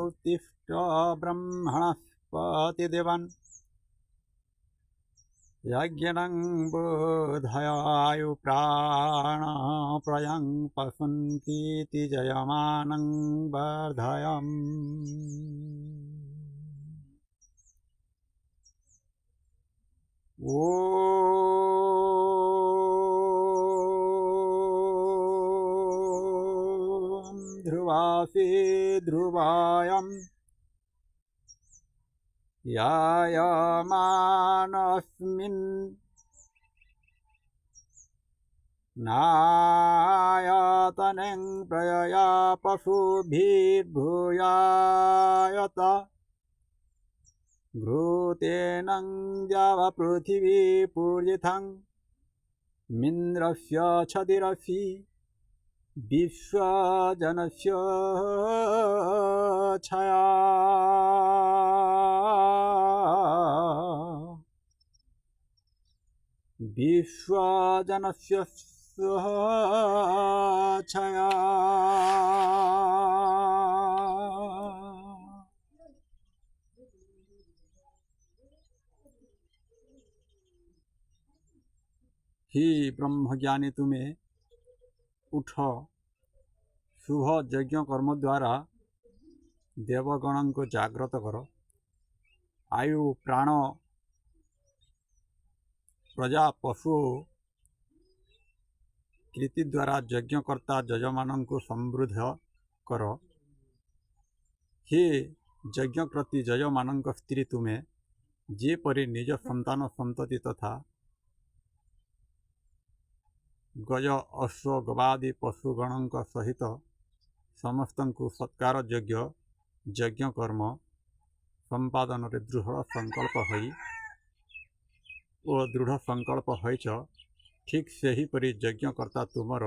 उत्तिष्ठ ब्रह्मणस्पतिदेवन् यज्ञनं बोधयायु प्राण प्रयं पशुन्तीति जयमानं वर्धयम्। ॐ ध्रुवासि ध्रुवायम् यायमानस्मिन् नायतनं प्रयया पशुभिर्भूयायत घृतेनं द्याव पृथिवी पूर्यथं मिन्द्रस्य छदिरसि विश्वजनस्य छया विश्वजनस्य छया। ही ब्रह्मज्ञानी तुम्हें उठ शुभ यज्ञ कर्म द्वारा देवगण को जागृत कर। आयु प्राण प्रजा पशु कृति द्वारा यज्ञकर्ता यजमान को समृद्ध कर। हे यज्ञकृति यजमान स्त्री तुम्हें जेपरि निज संतान संतति तथा गज अश्व गवादि पशुगण सहित समस्त को सत्कार योग्य यज्ञ कर्म संपादन दृढ़ संकल्प होई ओ दृढ़ संकल्प होइच। ठीक से ही परि यज्ञकर्ता तुमर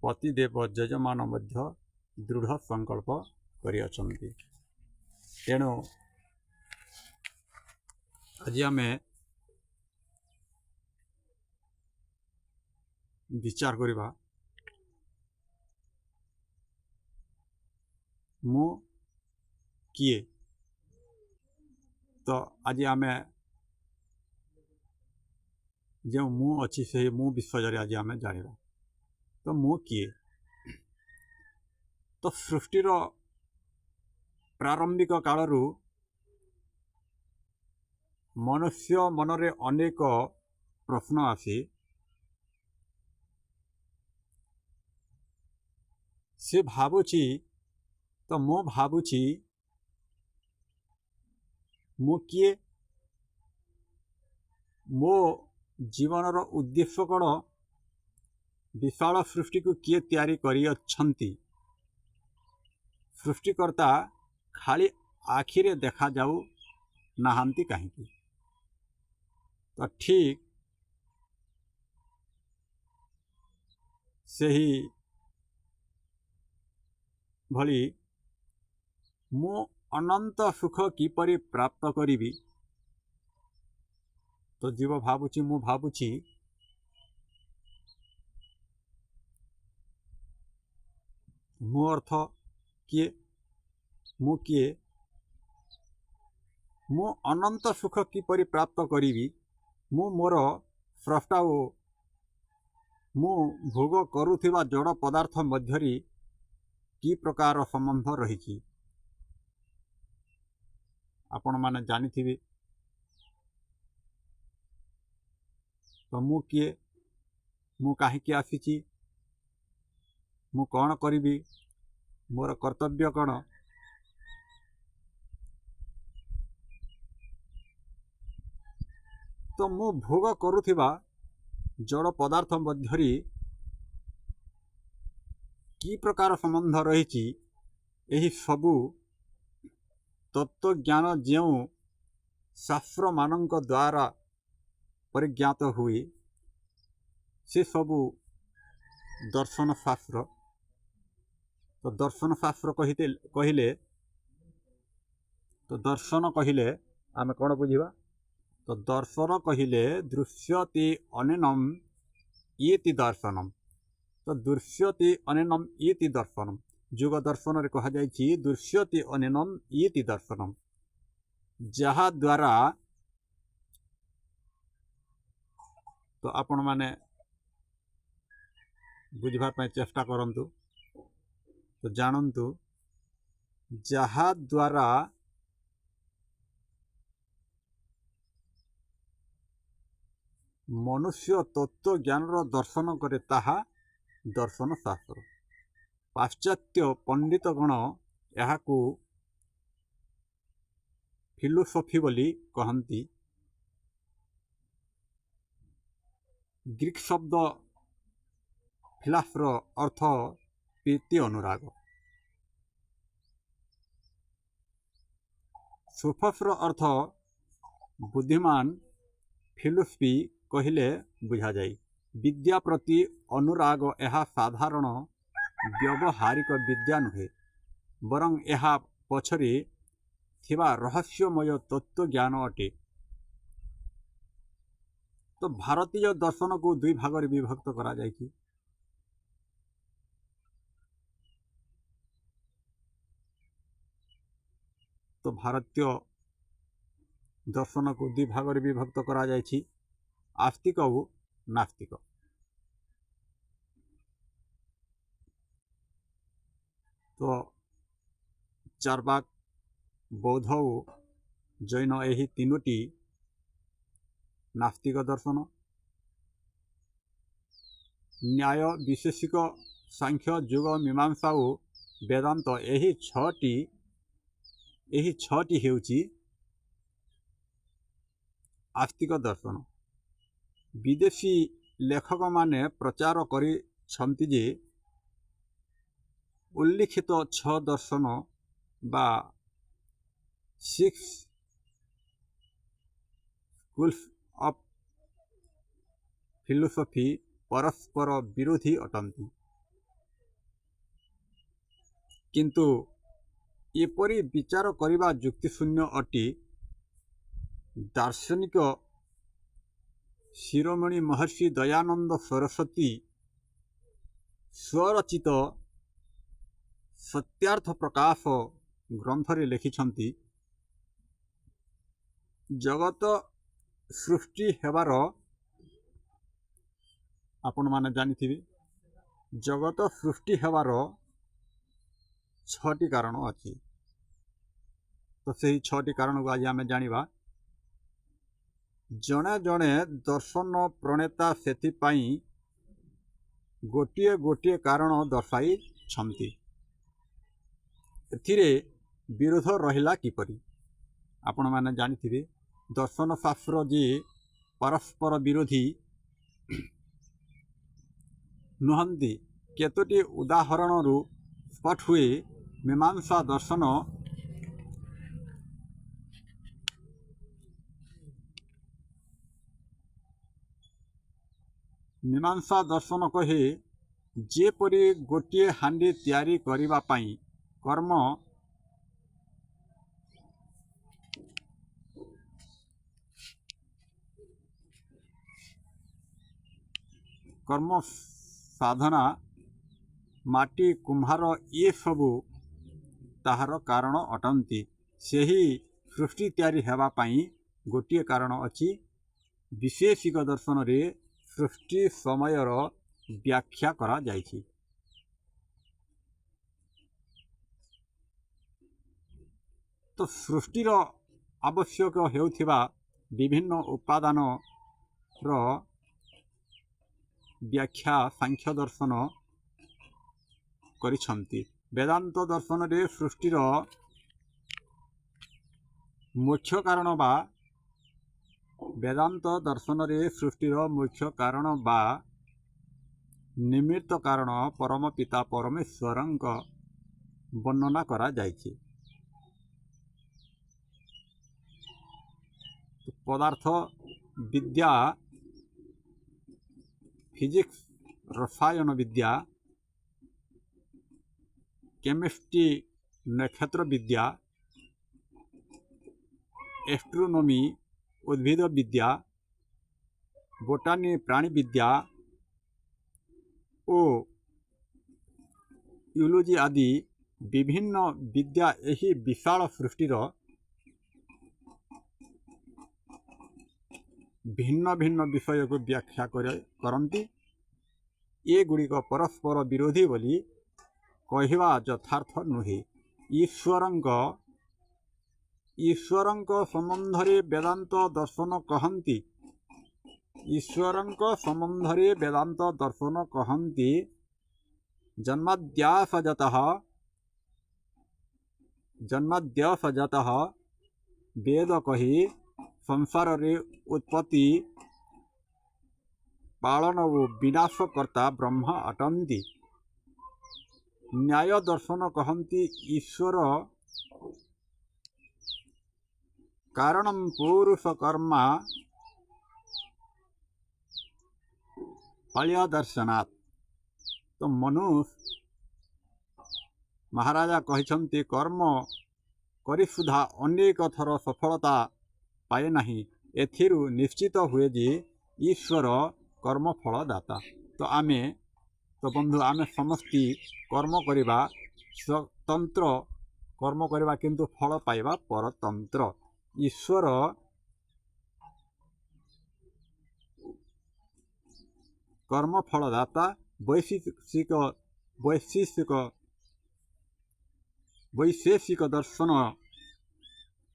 पतिदेव यजमान मध्य दृढ़ संकल्प करिअछन्ति। तेणु आज आम विचार करिबा मु किए। तो आज आम जो मु अच्छी से मु विषय आज आम जाना। तो मु किए तो सृष्टिर प्रारंभिक कालरू मनुष्य मनरे अनेक प्रश्न आसी से भावुची। तो मु भावुची मु किए मो जीवनर उद्देश्य कौन विशाल सृष्टि को किए तैयारी करिअछन्ति। सृष्टिकर्ता खाली आखिरे देखा जाऊ नाहांती कहीं। तो ठीक से ही भली मु अनंत सुख किपरि प्राप्त करी। तो जीव भावुची मु भावुची मु अर्थ किए मु किए मु अनंत सुख किपरि प्राप्त करी। मु मोर स्रष्टा ओ ମୁଁ ଭୋଗ କରୁଥିବା ଜଡ଼ ପଦାର୍ଥ ମଧ୍ୟରେ କି ପ୍ରକାର ସମ୍ବନ୍ଧ ରହିଛି? ଆପଣମାନେ ଜାଣିଥିବେ। ତ ମୁଁ କିଏ? ମୁଁ କାହିଁକି ଆସିଛି? ମୁଁ କ'ଣ କରିବି? ମୋର କର୍ତ୍ତବ୍ୟ କ'ଣ? ତ ମୁଁ ଭୋଗ କରୁଥିବା ଜଡ଼ ପଦାର୍ଥ ମଧ୍ୟରେ କି ପ୍ରକାର ସମ୍ବନ୍ଧ ରହିଛି? ଏହି ସବୁ ତତ୍ତ୍ୱଜ୍ଞାନ ଯେଉଁ ଶାସ୍ତ୍ରମାନଙ୍କ ଦ୍ୱାରା ପରିଜ୍ଞାତ ହୁଏ, ସେ ସବୁ ଦର୍ଶନ ଶାସ୍ତ୍ର। ତ ଦର୍ଶନ ଶାସ୍ତ୍ର କହିଲେ ତ ଦର୍ଶନ କହିଲେ ଆମେ କ'ଣ ବୁଝିବା? ତ ଦର୍ଶନ କହିଲେ ଦୃଶ୍ୟତେ ଅନେନମ୍ ଇତି ଦର୍ଶନମ୍। ତ ଦୃଶ୍ୟତେ ଅନେନମ୍ ଇତି ଦର୍ଶନମ୍। ଯୋଗ ଦର୍ଶନରେ କୁହାଯାଇଛି ଦୃଶ୍ୟତେ ଅନେନମ୍ ଇତି ଦର୍ଶନମ୍, ଯାହାଦ୍ୱାରା ତ ଆପଣମାନେ ବୁଝିବା ପାଇଁ ଚେଷ୍ଟା କରନ୍ତୁ। ତ ଜାଣନ୍ତୁ, ଯାହାଦ୍ୱାରା ମନୁଷ୍ୟ ତତ୍ତ୍ୱଜ୍ଞାନର ଦର୍ଶନ କରେ ତାହା ଦର୍ଶନ ଶାସ୍ତ୍ର। ପାଶ୍ଚାତ୍ୟ ପଣ୍ଡିତଗଣ ଏହାକୁ ଫିଲୋସଫି ବୋଲି କହନ୍ତି। ଗ୍ରୀକ୍ ଶବ୍ଦ ଫିଲାସ୍ର ଅର୍ଥ ପ୍ରୀତି ଅନୁରାଗ। ସୋଫସ୍ର ଅର୍ଥ ବୁଦ୍ଧିମାନ। ଫିଲୋସଫି କହିଲେ ବୁଝାଯାଏ ବିଦ୍ୟା ପ୍ରତି ଅନୁରାଗ। ଏହା ସାଧାରଣ ବ୍ୟବହାରିକ ବିଦ୍ୟା ନୁହେଁ, ବରଂ ଏହା ପଛରେ ଥିବା ରହସ୍ୟମୟ ତତ୍ତ୍ୱଜ୍ଞାନ ଅଟେ। ତ ଭାରତୀୟ ଦର୍ଶନକୁ ଦୁଇ ଭାଗରେ ବିଭକ୍ତ କରାଯାଇଛି। ତ ଭାରତୀୟ ଦର୍ଶନକୁ ଦୁଇ ଭାଗରେ ବିଭକ୍ତ କରାଯାଇଛି, ଆସ୍ତିକ ଓ ନାସ୍ତିକ। ତ ଚାର୍ବାକ, ବୌଦ୍ଧ ଓ ଜୈନ ଏହି ତିନୋଟି ନାସ୍ତିକ ଦର୍ଶନ। ନ୍ୟାୟ, ବିଶେଷିକ, ସାଂଖ୍ୟ, ଯୋଗ, ମୀମାଂସା ଓ ବେଦାନ୍ତ ଏହି ଛଅଟି ହେଉଛି ଆସ୍ତିକ ଦର୍ଶନ। ବିଦେଶୀ ଲେଖକମାନେ ପ୍ରଚାର କରିଛନ୍ତି ଯେ ଉଲ୍ଲିଖିତ 6 ଦର୍ଶନ ବା 6 ସ୍କୁଲ୍ସ ଅଫ୍ ଫିଲୋସଫି ପରସ୍ପର ବିରୋଧୀ ଅଟନ୍ତି। କିନ୍ତୁ ଏପରି ବିଚାର କରିବା ଯୁକ୍ତିଶୂନ୍ୟ ଅଟେ। ଦାର୍ଶନିକ ଶିରୋମଣି ମହର୍ଷି ଦୟାନନ୍ଦ ସରସ୍ୱତୀ ସ୍ୱରଚିତ ସତ୍ୟାର୍ଥ ପ୍ରକାଶ ଗ୍ରନ୍ଥରେ ଲେଖିଛନ୍ତି, ଜଗତ ସୃଷ୍ଟି ହେବାର ଆପଣମାନେ ଜାଣିଥିବେ, ଜଗତ ସୃଷ୍ଟି ହେବାର 6ଟି କାରଣ ଅଛି। ତ ସେହି 6ଟି କାରଣକୁ ଆଜି ଆମେ ଜାଣିବା। ଜଣେ ଜଣେ ଦର୍ଶନ ପ୍ରଣେତା ସେଥିପାଇଁ ଗୋଟିଏ ଗୋଟିଏ କାରଣ ଦର୍ଶାଇଛନ୍ତି। ଏଥିରେ ବିରୋଧ ରହିଲା କିପରି? ଆପଣମାନେ ଜାଣିଥିବେ, ଦର୍ଶନ ଶାସ୍ତ୍ର ଯେ ପରସ୍ପର ବିରୋଧୀ ନୁହନ୍ତି କେତୋଟି ଉଦାହରଣରୁ ସ୍ପଷ୍ଟ ହୁଏ। ମୀମାଂସା ଦର୍ଶନ କହେ, ଯେପରି ଗୋଟିଏ ହାଣ୍ଡି ତିଆରି କରିବା ପାଇଁ କର୍ମ ସାଧନା, ମାଟି, କୁମ୍ଭାର ଏସବୁ ତାହାର କାରଣ ଅଟନ୍ତି। ସେହି ସୃଷ୍ଟି ତିଆରି ହେବା ପାଇଁ ଗୋଟିଏ କାରଣ ଅଛି। ବିଶେଷିକ ଦର୍ଶନରେ ସୃଷ୍ଟି ସମୟର व्याख्या करा जायछि। तो सृष्टिर आवश्यक हेउथिबा विभिन्न उपादान रो व्याख्या सांख्य दर्शन करिछंती। वेदांत दर्शन रे सृष्टिर मुख्य कारण बा वेदांत दर्शन रे सृष्टिर मुख्य कारण बा निमित्त कारण परम पिता परमेश्वरंक वर्णना करा जायछि। पदार्थ विद्या फिजिक्स रसायन विद्या केमिस्ट्री नक्षत्र विद्या एस्ट्रोनॉमी उद्भिद विद्या बोटानी प्राणी विद्या और यूलोजी आदि विभिन्न विद्या यही विशाल सृष्टिर भिन्न भिन्न विषय को व्याख्या करती। ये गुड़िक परस्पर विरोधी बोली कहवा यथार्थ नुहे। ईश्वरंक संबंधरे वेदांत दर्शन कहती। ईश्वरंक संबंधरे वेदांत दर्शन कहती जन्माद्यसजतः वेद कही संसार रे उत्पत्ति पालन और विनाशकर्ता ब्रह्म अटंती। न्याय दर्शन कहती ईश्वर कारणम पुरुष कर्मा फल्य दर्शनात्। तो मनुष्य महाराजा कहते कर्म करी सुधा अनेक थर सफलता पाए नहीं। एथिरु निश्चित हुए जे ईश्वर कर्मफल दाता। तो बंधु आमे समस्ती कर्म करिबा स्वतंत्र कर्म करिबा किंतु फल पाइबा परतंत्र। ईश्वर कर्मफलदाता। वैशेषिक दर्शन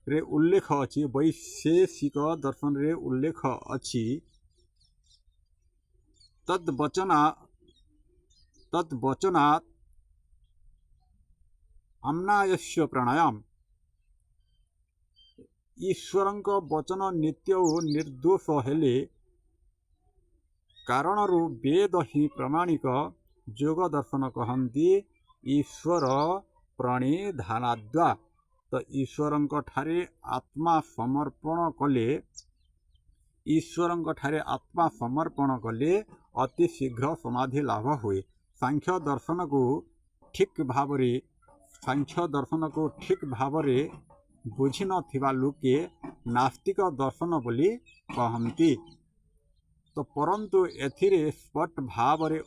रे उल्लेख अछि। वैशेषिक दर्शन रे उल्लेख अछि तद्वचनात् आम्नायस्य प्राणायाम। ईश्वरंक वचन नित्य निर्दोष हेले कारणरू वेद ही प्रमाणिक जोग दर्शन कहती ईश्वर प्रणिधानाद्वा। तो ईश्वरंक ठारे आत्मा समर्पण कले अति शीघ्र समाधि लाभ हुए। सांख्य दर्शन को ठीक भावरे बुझी नथिबा लोके नास्तिक दर्शन बोली कहती। तो परंतु एथिरे स्पष्ट भावरे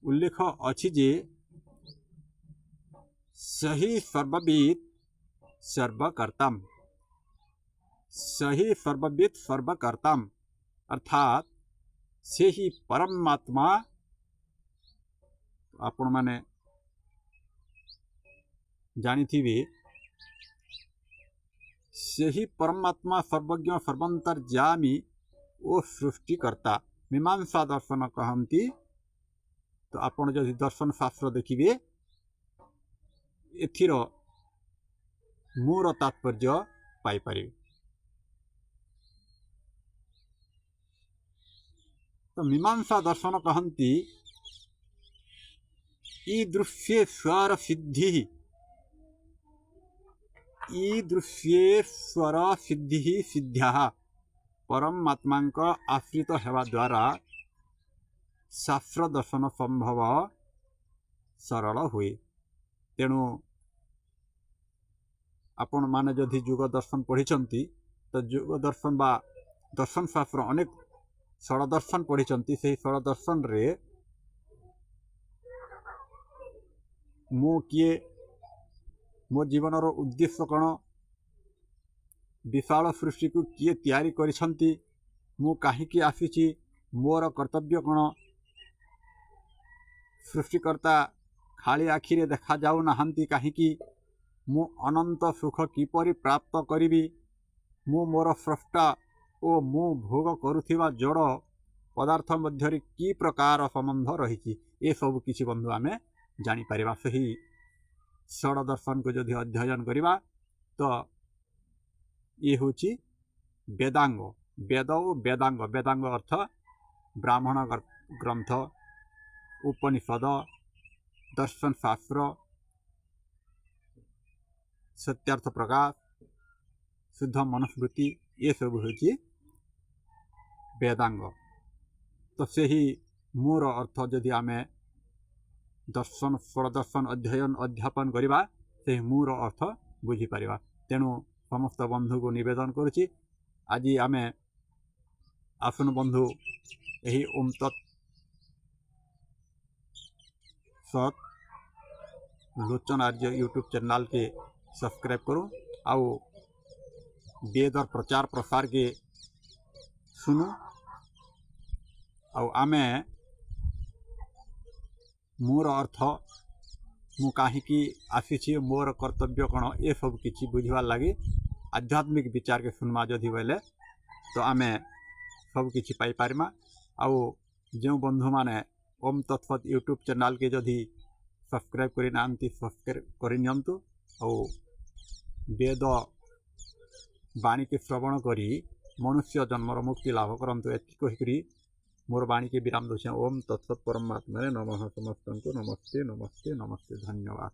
उल्लेख अछि जे सही सर्वविद सर्वकर्ताम अर्थात से ही परमात्मा। आपण माने जानिथिबे से ही परमात्मा सर्वज्ञ सर्वंतर्यामी ओ सृष्टिकर्ता मीमांसा दर्शन कहती। तो आपण जदि दर्शन शास्त्र देखिए एथिर मूल तात्पर्य पाइपर। तो मीमांसा दर्शन कहती ईदृश्येश्वर सिद्धि सिद्ध्या परमात्मांक आश्रित हेवा द्वारा शास्त्र दर्शन संभव सरल हुए। तेणु आपण माने जदि युग दर्शन पढ़ी तो युग दर्शन बा दर्शन शास्त्र अनेक षड़ दर्शन पढ़ी से षड़ दर्शन रे मो किए मो जीवन उद्देश्य कौन विशाल सृष्टि को किए तैयारी करिसंती मु काहीकि आसीची मोर कर्तव्य कण सृष्टिकर्ता खाली आखिरे देखा जाऊ नाहांती काहीकि मु अनंत सुख किपरि प्राप्त करिबी मु मोर स्रष्टा ओ मु भोग करुथिबा जड़ पदार्थ मध्य कि प्रकार संबंध रही ए सब किछि बंधु आमे जानि परिबा। सही षड दर्शन को जदि अध्ययन करिबा तो ये होची वेदांग वेद और वेदांग वेदांग अर्थ ब्राह्मण ग्रंथ उपनिषद दर्शन शास्त्र सत्यार्थ प्रकाश शुद्ध मनुस्मृति ये सब होची वेदांग। तो सही मूर अर्थ जदि आमे दर्शन स्वरदर्शन अध्ययन अध्यापन करिबा से मूर अर्थ बुझी परिबा। तेणु समस्त बंधु को निवेदन करुछि आज आमे आसन बंधु यही ओम तत् सत लोचन आर्य यूट्यूब चैनल के सब्सक्राइब करूँ आउ वेद प्रचार प्रसार के सुनु आउ आमे मोर अर्थ मु काहीकि आसीछि मोर कर्तव्य कण ए सब किछि बुझिबार लागि आध्यात्मिक विचार के सुनमा जदि बोले तो आमे सब किछि पाई पारिमा। आउ जो बंधु माने ओम तत्सत यूट्यूब चैनल के जदि सब्सक्राइब करि नांती सब्सक्राइब करि नियंतु आउ वेद वाणी के श्रवण करी मनुष्य जन्मर मुक्ति लाभ करंतु एति कहिकरी मोर वाणी के विराम दोछे। ओम तत्सत परमात्मा नमः। समस्तंको नमस्ते नमस्ते नमस्ते धन्यवाद।